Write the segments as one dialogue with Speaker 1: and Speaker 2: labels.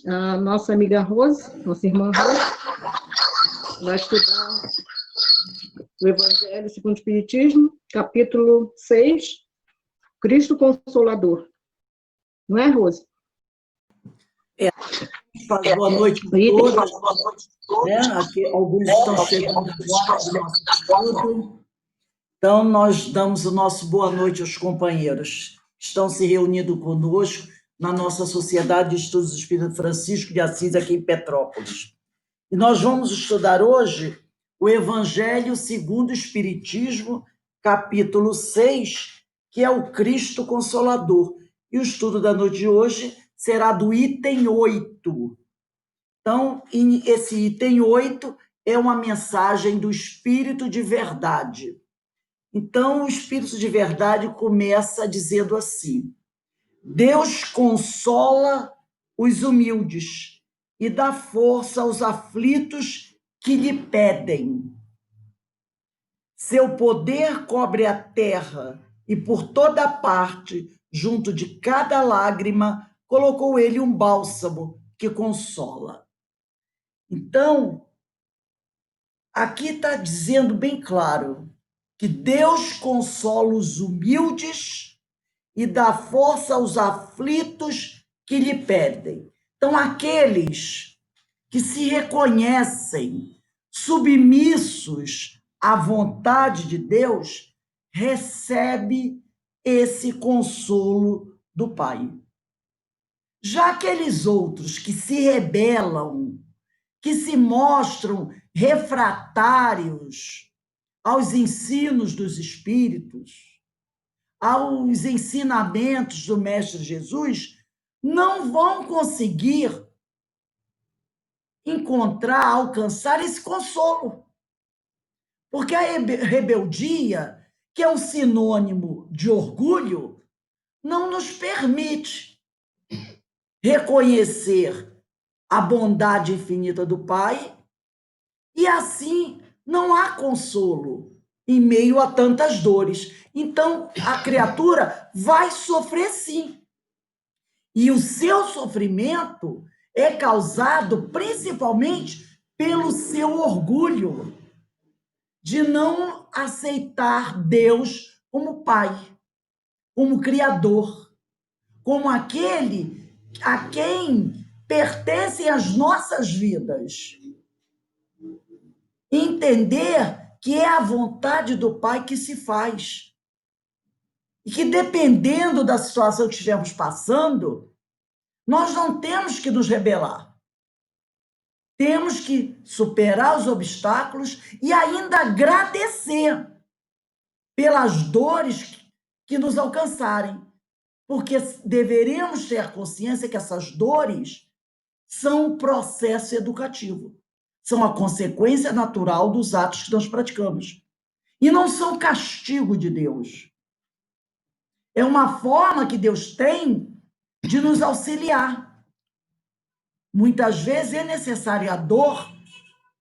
Speaker 1: A nossa amiga Rose, nossa irmã Rose, vai estudar o Evangelho segundo o Espiritismo, capítulo 6, Cristo Consolador. Não é, Rose?
Speaker 2: Boa noite a todos. Aqui, alguns estão chegando agora do nosso estudo. Então, nós damos o nosso boa noite aos companheiros que estão se reunindo conosco na nossa Sociedade de Estudos do Espírito Francisco de Assis, aqui em Petrópolis. E nós vamos estudar hoje o Evangelho segundo o Espiritismo, capítulo 6, que é o Cristo Consolador. E o estudo da noite de hoje será do item 8. Então, esse item 8 é uma mensagem do Espírito de Verdade. Então, o Espírito de Verdade começa dizendo assim: Deus consola os humildes e dá força aos aflitos que lhe pedem. Seu poder cobre a terra e por toda parte, junto de cada lágrima, colocou ele um bálsamo que consola. Então, aqui está dizendo bem claro que Deus consola os humildes e dá força aos aflitos que lhe pedem. Então, aqueles que se reconhecem submissos à vontade de Deus, recebe esse consolo do Pai. Já aqueles outros que se rebelam, que se mostram refratários aos ensinos dos Espíritos, aos ensinamentos do Mestre Jesus, não vão conseguir encontrar, alcançar esse consolo. Porque a rebeldia, que é um sinônimo de orgulho, não nos permite reconhecer a bondade infinita do Pai e, assim, não há consolo em meio a tantas dores. Então, a criatura vai sofrer sim. E o seu sofrimento é causado principalmente pelo seu orgulho de não aceitar Deus como Pai, como Criador, como aquele a quem pertencem as nossas vidas. Entender que é a vontade do Pai que se faz. E que, dependendo da situação que estivermos passando, nós não temos que nos rebelar. Temos que superar os obstáculos e ainda agradecer pelas dores que nos alcançarem, porque deveremos ter consciência que essas dores são um processo educativo, são a consequência natural dos atos que nós praticamos, e não são castigo de Deus. É uma forma que Deus tem de nos auxiliar. Muitas vezes é necessária a dor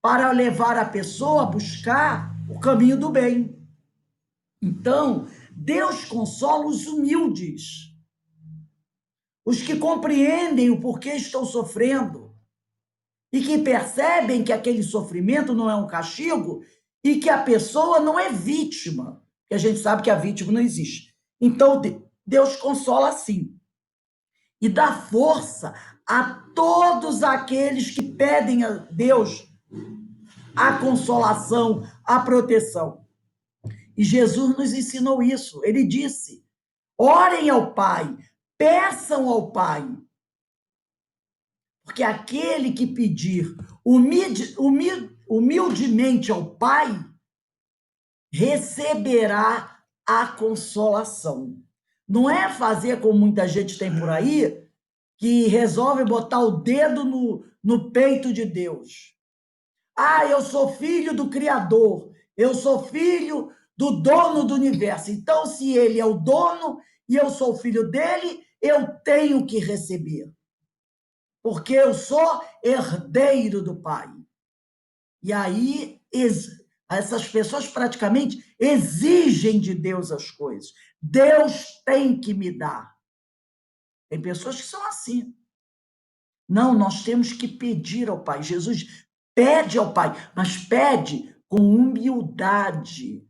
Speaker 2: para levar a pessoa a buscar o caminho do bem. Então, Deus consola os humildes, os que compreendem o porquê estão sofrendo e que percebem que aquele sofrimento não é um castigo e que a pessoa não é vítima, porque a gente sabe que a vítima não existe. Então, Deus consola sim e dá força a todos aqueles que pedem a Deus a consolação, a proteção. E Jesus nos ensinou isso. Ele disse: orem ao Pai, peçam ao Pai, porque aquele que pedir humildemente ao Pai receberá a consolação. Não é fazer como muita gente tem por aí, que resolve botar o dedo no peito de Deus. Ah, eu sou filho do Criador, eu sou filho do dono do universo. Então, se ele é o dono e eu sou filho dele, eu tenho que receber. Porque eu sou herdeiro do Pai. E aí, essas pessoas praticamente exigem de Deus as coisas. Deus tem que me dar. Tem pessoas que são assim. Não, nós temos que pedir ao Pai. Jesus pede ao Pai, mas pede com humildade,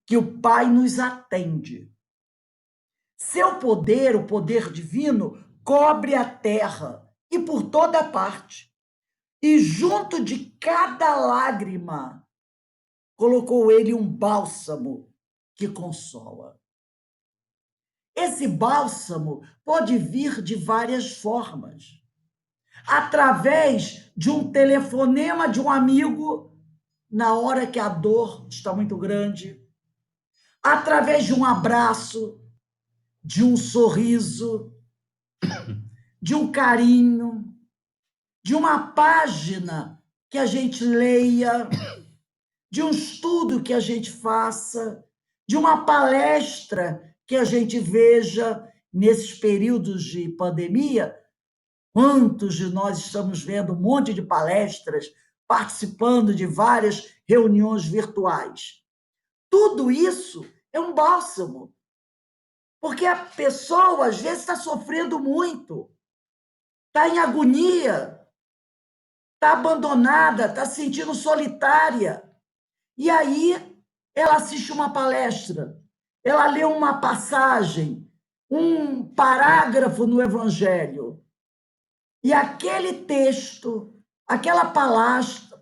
Speaker 2: que o Pai nos atende. Seu poder, o poder divino, cobre a terra e por toda parte. E junto de cada lágrima, colocou ele um bálsamo que consola. Esse bálsamo pode vir de várias formas. Através de um telefonema de um amigo, na hora que a dor está muito grande. Através de um abraço, de um sorriso, de um carinho, de uma página que a gente leia, de um estudo que a gente faça, de uma palestra que a gente veja nesses períodos de pandemia. Quantos de nós estamos vendo um monte de palestras, participando de várias reuniões virtuais? Tudo isso é um bálsamo, porque a pessoa, às vezes, está sofrendo muito, está em agonia, está abandonada, está se sentindo solitária. E aí ela assiste uma palestra, ela lê uma passagem, um parágrafo no Evangelho. E aquele texto, aquela palestra,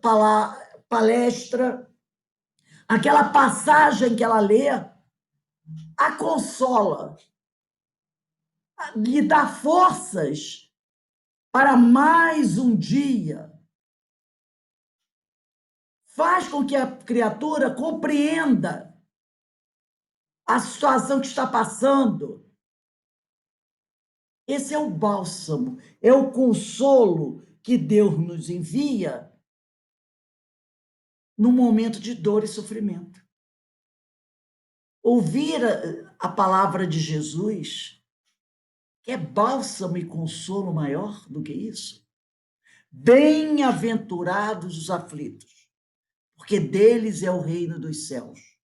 Speaker 2: aquela passagem que ela lê, a consola, lhe dá forças para mais um dia. Faz com que a criatura compreenda a situação que está passando. Esse é o bálsamo, é o consolo que Deus nos envia no momento de dor e sofrimento. Ouvir a palavra de Jesus, que é bálsamo e consolo maior do que isso. Bem-aventurados os aflitos, porque deles é o reino dos céus.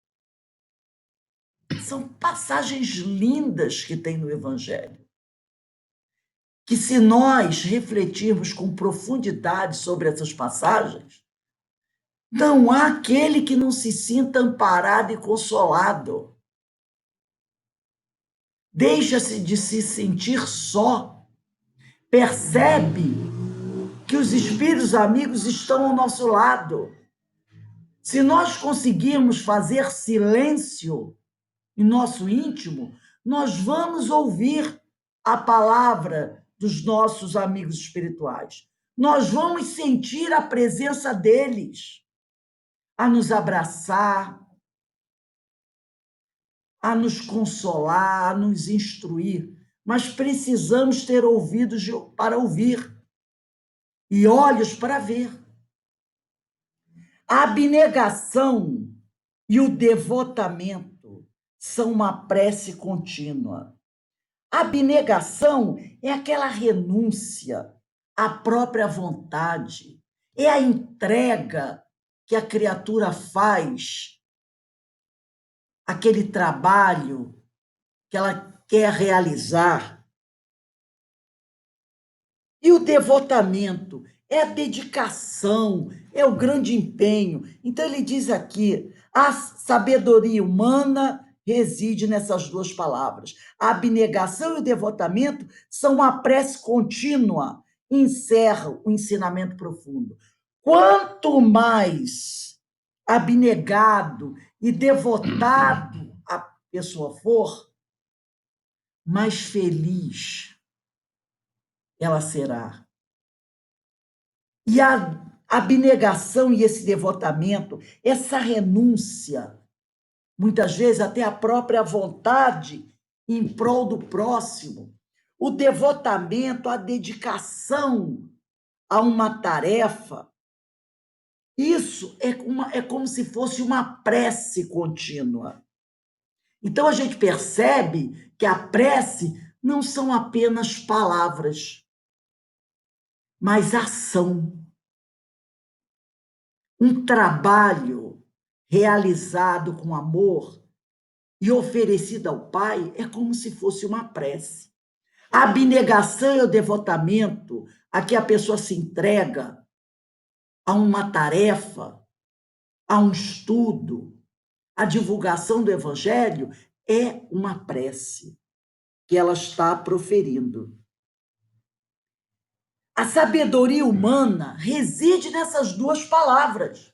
Speaker 2: São passagens lindas que tem no Evangelho, que se nós refletirmos com profundidade sobre essas passagens, não há aquele que não se sinta amparado e consolado. Deixa-se de se sentir só. Percebe que os espíritos amigos estão ao nosso lado. Se nós conseguirmos fazer silêncio em nosso íntimo, nós vamos ouvir a palavra dos nossos amigos espirituais. Nós vamos sentir a presença deles, a nos abraçar, a nos consolar, a nos instruir. Mas precisamos ter ouvidos para ouvir e olhos para ver. A abnegação e o devotamento são uma prece contínua. A abnegação é aquela renúncia à própria vontade, é a entrega que a criatura faz, aquele trabalho que ela quer realizar. E o devotamento é a dedicação, é o grande empenho. Então, ele diz aqui: a sabedoria humana reside nessas duas palavras. A abnegação e o devotamento são uma prece contínua, encerra o ensinamento profundo. Quanto mais abnegado e devotado a pessoa for, mais feliz ela será. E a abnegação e esse devotamento, essa renúncia, muitas vezes até a própria vontade em prol do próximo, o devotamento, a dedicação a uma tarefa, isso é como se fosse uma prece contínua. Então, a gente percebe que a prece não são apenas palavras, mas ação. Um trabalho realizado com amor e oferecido ao Pai é como se fosse uma prece. A abnegação e o devotamento, a que a pessoa se entrega a uma tarefa, a um estudo, a divulgação do Evangelho, é uma prece que ela está proferindo. A sabedoria humana reside nessas duas palavras,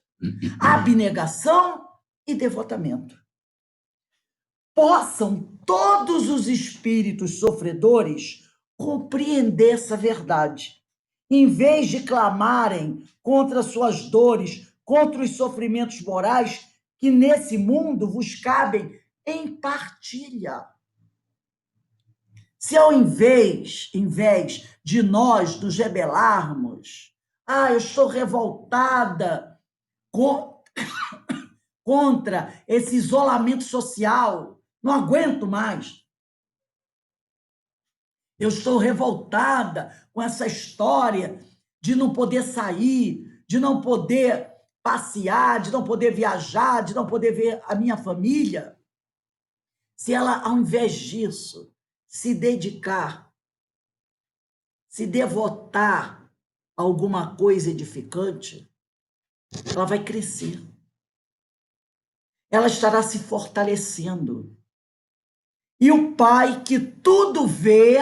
Speaker 2: abnegação e devotamento. Possam todos os espíritos sofredores compreender essa verdade, em vez de clamarem contra suas dores, contra os sofrimentos morais que nesse mundo vos cabem em partilha. Se ao invés de nós nos rebelarmos, eu estou revoltada contra esse isolamento social, não aguento mais. Eu estou revoltada com essa história de não poder sair, de não poder passear, de não poder viajar, de não poder ver a minha família. Se ela, ao invés disso, se dedicar, se devotar a alguma coisa edificante, ela vai crescer. Ela estará se fortalecendo. E o Pai, que tudo vê,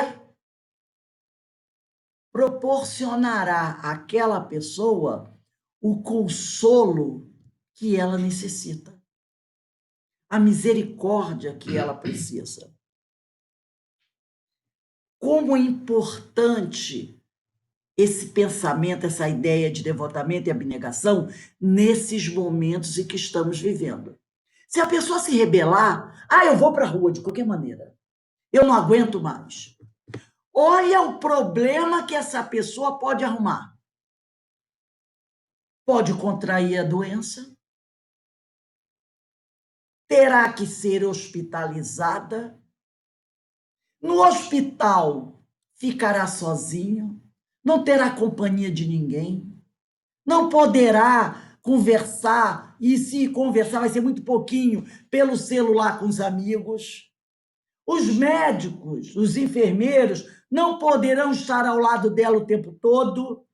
Speaker 2: proporcionará àquela pessoa o consolo que ela necessita, a misericórdia que ela precisa. Como é importante esse pensamento, essa ideia de devotamento e abnegação nesses momentos em que estamos vivendo. Se a pessoa se rebelar, eu vou para a rua de qualquer maneira, eu não aguento mais. Olha o problema que essa pessoa pode arrumar. Pode contrair a doença, terá que ser hospitalizada, no hospital ficará sozinho, não terá companhia de ninguém, não poderá conversar, e se conversar vai ser muito pouquinho pelo celular com os amigos. Os médicos, os enfermeiros não poderão estar ao lado dela o tempo todo.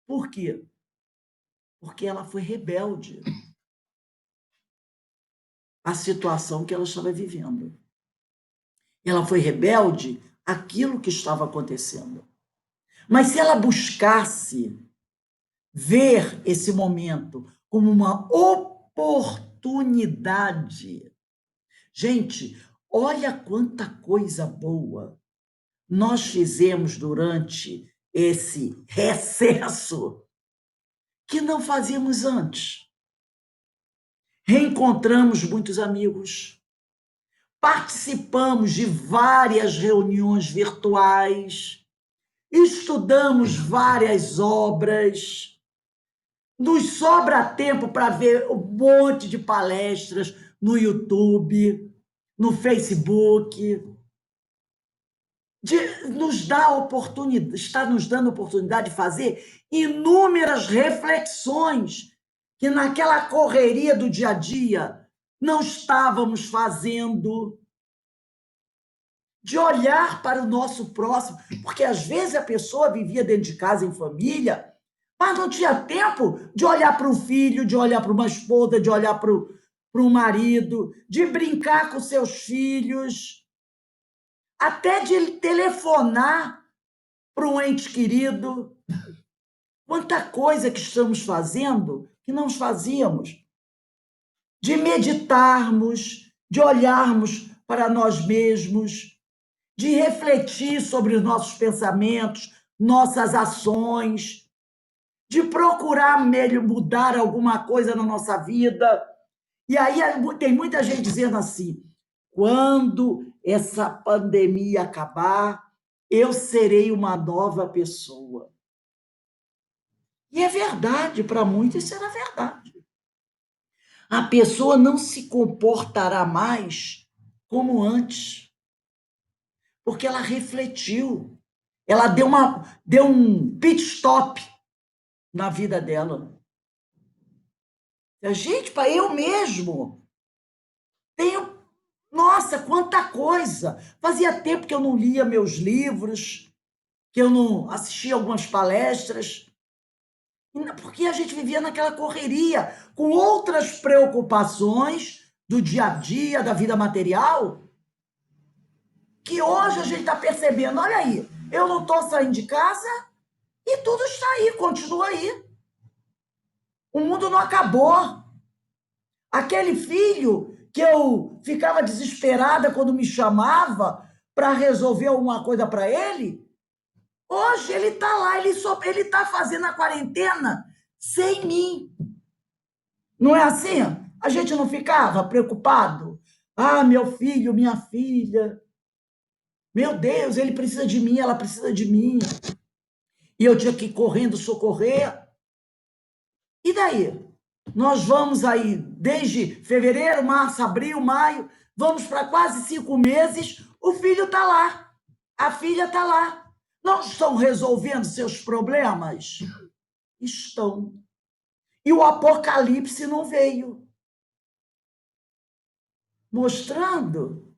Speaker 2: Por quê? Porque ela foi rebelde à situação que ela estava vivendo. Ela foi rebelde àquilo que estava acontecendo. Mas se ela buscasse ver esse momento como uma oportunidade, gente, olha quanta coisa boa nós fizemos durante esse recesso que não fazíamos antes. Reencontramos muitos amigos, participamos de várias reuniões virtuais, estudamos várias obras, nos sobra tempo para ver um monte de palestras no YouTube, no Facebook. Está nos dando a oportunidade de fazer inúmeras reflexões que naquela correria do dia a dia não estávamos fazendo, de olhar para o nosso próximo, porque às vezes a pessoa vivia dentro de casa em família, mas não tinha tempo de olhar para o filho, de olhar para uma esposa, de olhar para o marido, de brincar com seus filhos, até de telefonar para um ente querido. Quanta coisa que estamos fazendo que não fazíamos. De meditarmos, de olharmos para nós mesmos, de refletir sobre os nossos pensamentos, nossas ações, de procurar mudar alguma coisa na nossa vida. E aí tem muita gente dizendo assim: quando essa pandemia acabar, eu serei uma nova pessoa. E é verdade, para muitos será verdade. A pessoa não se comportará mais como antes, porque ela refletiu, ela deu um pit stop na vida dela. Gente, para eu mesmo tenho, nossa, quanta coisa! Fazia tempo que eu não lia meus livros, que eu não assistia algumas palestras, porque a gente vivia naquela correria, com outras preocupações do dia a dia, da vida material, que hoje a gente está percebendo, olha aí, eu não estou saindo de casa e tudo está aí, continua aí. O mundo não acabou. Aquele filho que eu ficava desesperada quando me chamava para resolver alguma coisa para ele, hoje ele está lá, ele está fazendo a quarentena sem mim. Não é assim? A gente não ficava preocupado? Ah, meu filho, minha filha, meu Deus, ele precisa de mim, ela precisa de mim. E eu tinha que ir correndo socorrer. E daí? Nós vamos aí desde fevereiro, março, abril, maio, vamos para quase 5 meses, o filho está lá, a filha está lá. Não estão resolvendo seus problemas? Estão. E o apocalipse não veio. Mostrando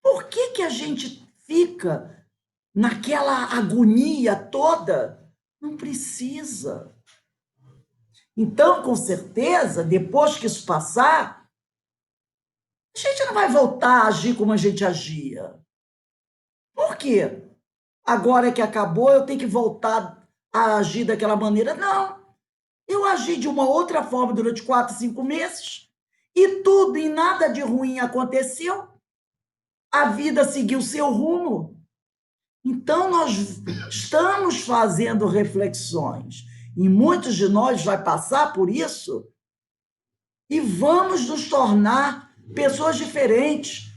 Speaker 2: por que a gente fica naquela agonia toda. Não precisa. Então, com certeza, depois que isso passar, a gente não vai voltar a agir como a gente agia. Por quê? Agora que acabou, eu tenho que voltar a agir daquela maneira? Não. Eu agi de uma outra forma durante 4, 5 meses e tudo e nada de ruim aconteceu. A vida seguiu seu rumo. Então, nós estamos fazendo reflexões. E muitos de nós vai passar por isso e vamos nos tornar pessoas diferentes.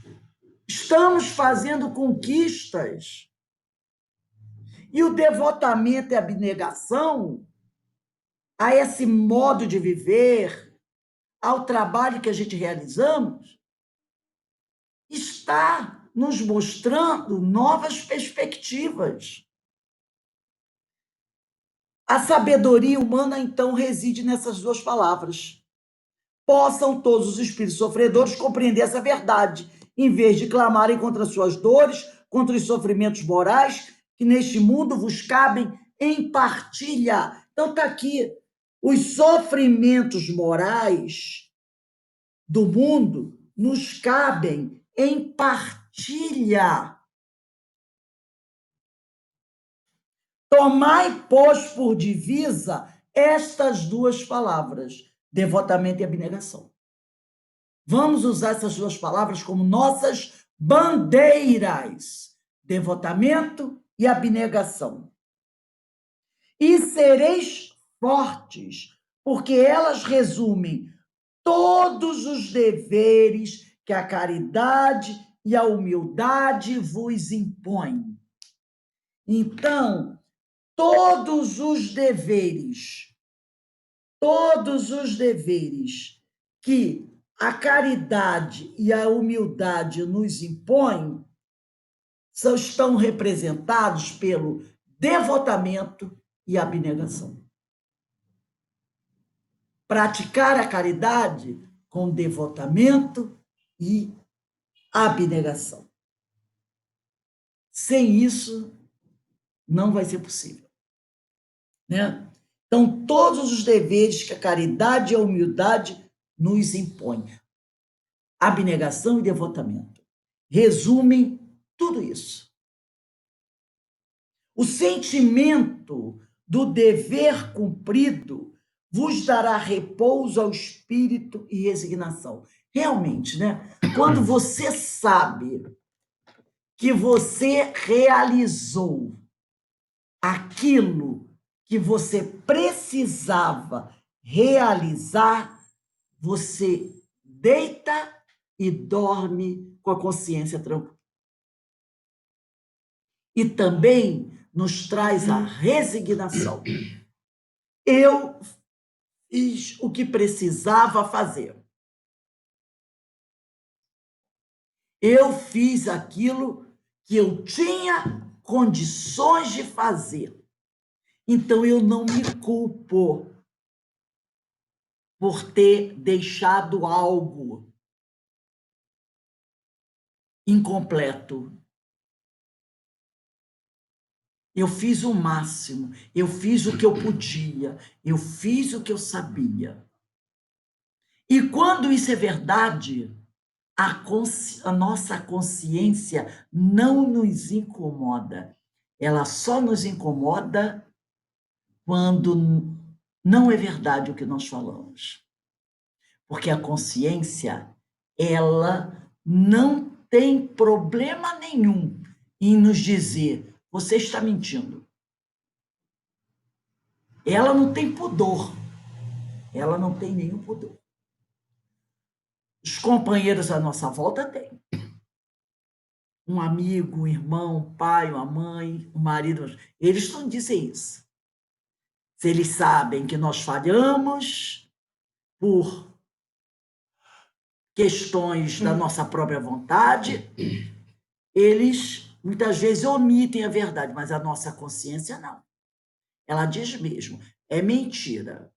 Speaker 2: Estamos fazendo conquistas. E o devotamento e a abnegação a esse modo de viver, ao trabalho que a gente realizamos, está nos mostrando novas perspectivas. A sabedoria humana, então, reside nessas duas palavras. Possam todos os espíritos sofredores compreender essa verdade, em vez de clamarem contra suas dores, contra os sofrimentos morais, que neste mundo vos cabem em partilha. Então, está aqui. Os sofrimentos morais do mundo nos cabem em partilha. Tomai, pois, por divisa estas duas palavras, devotamento e abnegação. Vamos usar essas duas palavras como nossas bandeiras, devotamento e abnegação. E sereis fortes, porque elas resumem todos os deveres que a caridade e a humildade vos impõem. Então, todos os deveres que a caridade e a humildade nos impõem estão representados pelo devotamento e abnegação. Praticar a caridade com devotamento e abnegação. Sem isso, não vai ser possível. Né? Então, todos os deveres que a caridade e a humildade nos impõem. Abnegação e devotamento. Resumem tudo isso. O sentimento do dever cumprido vos dará repouso ao espírito e resignação. Realmente, né? Quando você sabe que você realizou aquilo que você precisava realizar, você deita e dorme com a consciência tranquila. E também nos traz a resignação. Eu fiz o que precisava fazer. Eu fiz aquilo que eu tinha condições de fazer. Então, eu não me culpo por ter deixado algo incompleto. Eu fiz o máximo, eu fiz o que eu podia, eu fiz o que eu sabia. E quando isso é verdade, a nossa consciência não nos incomoda. Ela só nos incomoda quando não é verdade o que nós falamos. Porque a consciência, ela não tem problema nenhum em nos dizer: você está mentindo. Ela não tem pudor. Ela não tem nenhum pudor. Os companheiros à nossa volta têm. Um amigo, um irmão, um pai, uma mãe, um marido. Eles não dizem isso. Se eles sabem que nós falhamos por questões da nossa própria vontade, eles muitas vezes omitem a verdade, mas a nossa consciência não. Ela diz mesmo: é mentira.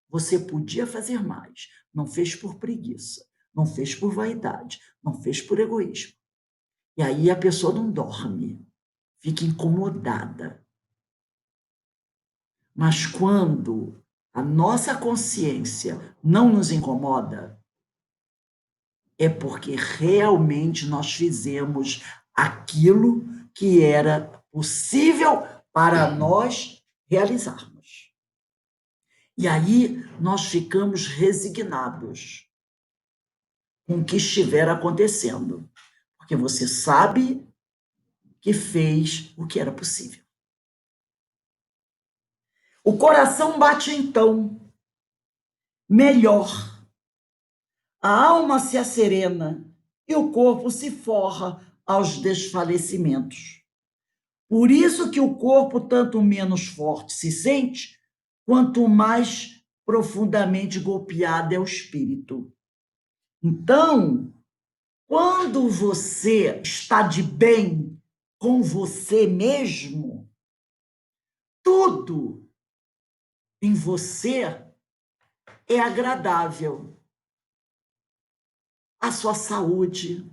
Speaker 2: Você podia fazer mais. Não fez por preguiça, não fez por vaidade, não fez por egoísmo. E aí a pessoa não dorme, fica incomodada. Mas quando a nossa consciência não nos incomoda, é porque realmente nós fizemos aquilo que era possível para nós realizarmos. E aí nós ficamos resignados com o que estiver acontecendo, porque você sabe que fez o que era possível. O coração bate então melhor, a alma se asserena e o corpo se forra aos desfalecimentos. Por isso que o corpo tanto menos forte se sente, quanto mais profundamente golpeado é o espírito. Então, quando você está de bem com você mesmo, tudo em você é agradável. A sua saúde.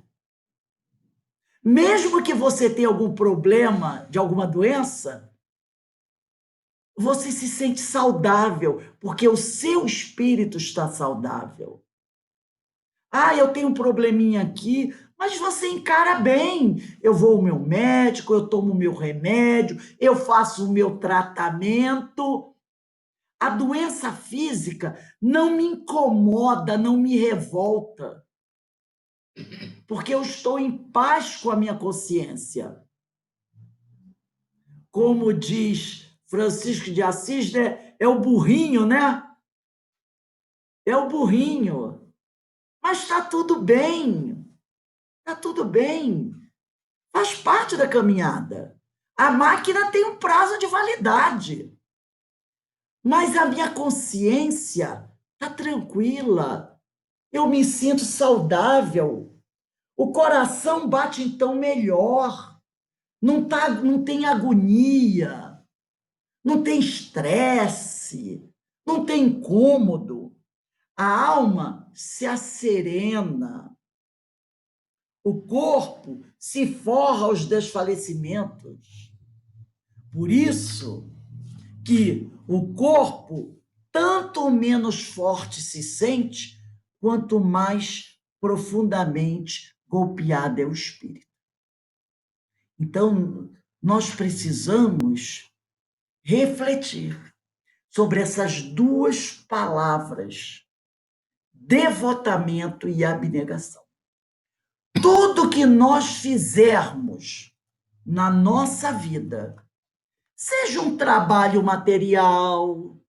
Speaker 2: Mesmo que você tenha algum problema de alguma doença, você se sente saudável, porque o seu espírito está saudável. Ah, eu tenho um probleminha aqui, mas você encara bem. Eu vou ao meu médico, eu tomo o meu remédio, eu faço o meu tratamento. A doença física não me incomoda, não me revolta, porque eu estou em paz com a minha consciência. Como diz Francisco de Assis, né? É o burrinho, né? É o burrinho. Mas está tudo bem. Está tudo bem. Faz parte da caminhada. A máquina tem um prazo de validade. Mas a minha consciência está tranquila. Eu me sinto saudável. O coração bate então melhor. Não tem agonia. Não tem estresse. Não tem incômodo. A alma se asserena. O corpo se forra aos desfalecimentos. Por isso que o corpo tanto menos forte se sente, quanto mais profundamente golpeado é o espírito. Então, nós precisamos refletir sobre essas duas palavras, devotamento e abnegação. Tudo que nós fizermos na nossa vida, seja um trabalho material,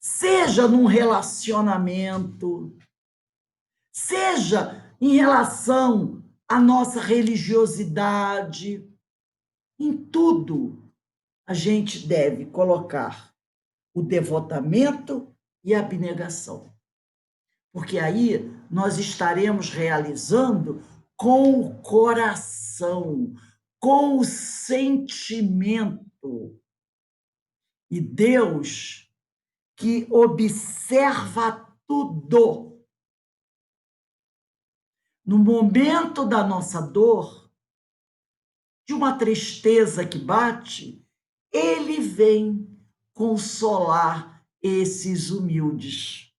Speaker 2: seja num relacionamento, seja em relação à nossa religiosidade, em tudo a gente deve colocar o devotamento e a abnegação. Porque aí nós estaremos realizando com o coração, com o sentimento. E Deus, que observa tudo, no momento da nossa dor, de uma tristeza que bate, ele vem consolar esses humildes.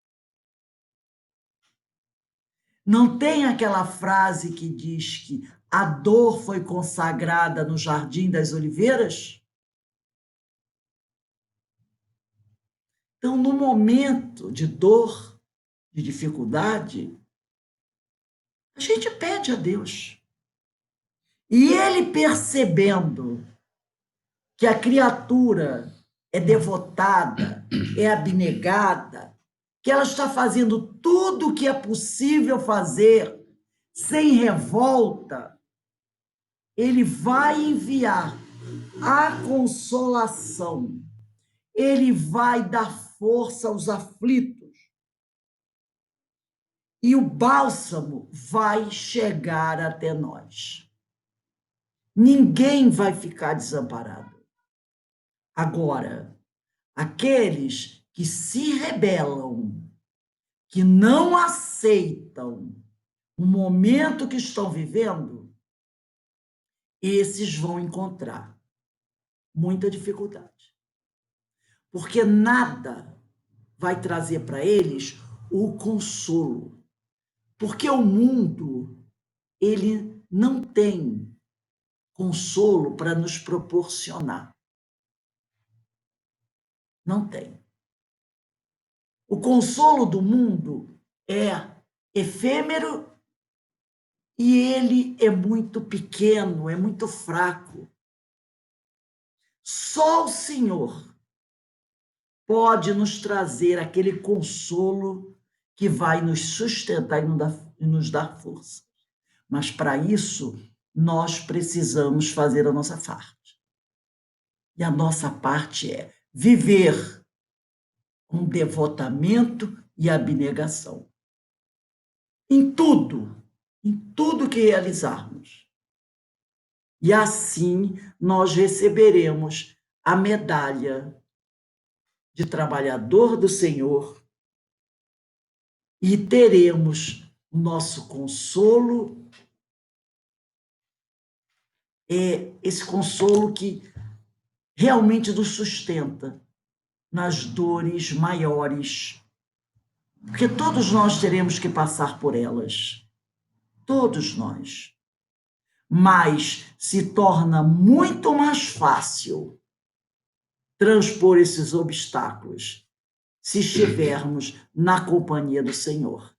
Speaker 2: Não tem aquela frase que diz que a dor foi consagrada no Jardim das Oliveiras? Então, no momento de dor, de dificuldade, a gente pede a Deus. E ele, percebendo que a criatura é devotada, é abnegada, que ela está fazendo tudo o que é possível fazer sem revolta, ele vai enviar a consolação, ele vai dar força aos aflitos, e o bálsamo vai chegar até nós. Ninguém vai ficar desamparado. Agora, aqueles que se rebelam, que não aceitam o momento que estão vivendo, esses vão encontrar muita dificuldade. Porque nada vai trazer para eles o consolo. Porque o mundo, ele não tem consolo para nos proporcionar. Não tem. O consolo do mundo é efêmero e ele é muito pequeno, é muito fraco. Só o Senhor pode nos trazer aquele consolo que vai nos sustentar e nos dar força. Mas para isso, nós precisamos fazer a nossa parte. E a nossa parte é viver com devotamento e abnegação. Em tudo que realizarmos. E assim nós receberemos a medalha de trabalhador do Senhor e teremos o nosso consolo, esse consolo que realmente nos sustenta nas dores maiores, porque todos nós teremos que passar por elas, todos nós. Mas se torna muito mais fácil transpor esses obstáculos se estivermos na companhia do Senhor.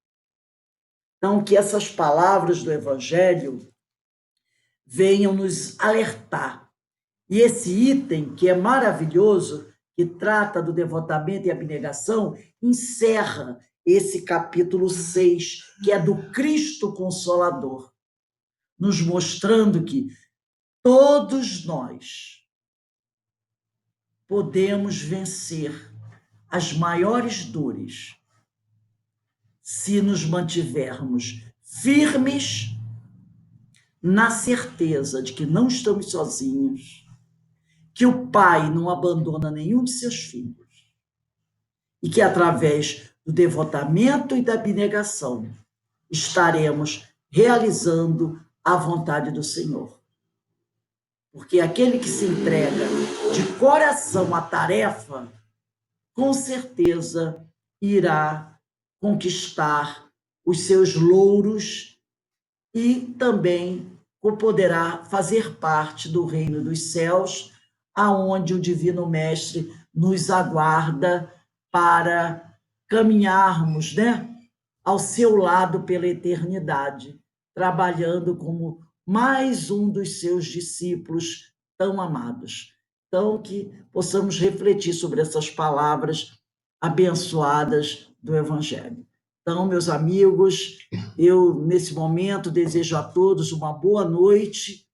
Speaker 2: Então, que essas palavras do Evangelho venham nos alertar. E esse item, que é maravilhoso, que trata do devotamento e abnegação, encerra esse capítulo 6, que é do Cristo Consolador, nos mostrando que todos nós podemos vencer as maiores dores se nos mantivermos firmes na certeza de que não estamos sozinhos, que o Pai não abandona nenhum de seus filhos e que, através do devotamento e da abnegação, estaremos realizando a vontade do Senhor. Porque aquele que se entrega de coração à tarefa, com certeza irá conquistar os seus louros e também poderá fazer parte do reino dos céus, aonde o Divino Mestre nos aguarda para caminharmos, ao seu lado pela eternidade, trabalhando como mais um dos seus discípulos tão amados. Então, que possamos refletir sobre essas palavras abençoadas do Evangelho. Então, meus amigos, eu, nesse momento, desejo a todos uma boa noite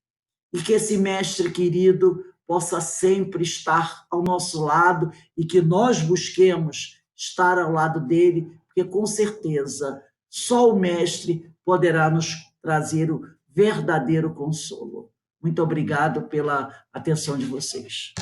Speaker 2: e que esse mestre querido possa sempre estar ao nosso lado e que nós busquemos estar ao lado dele, porque, com certeza, só o mestre poderá nos trazer o verdadeiro consolo. Muito obrigado pela atenção de vocês.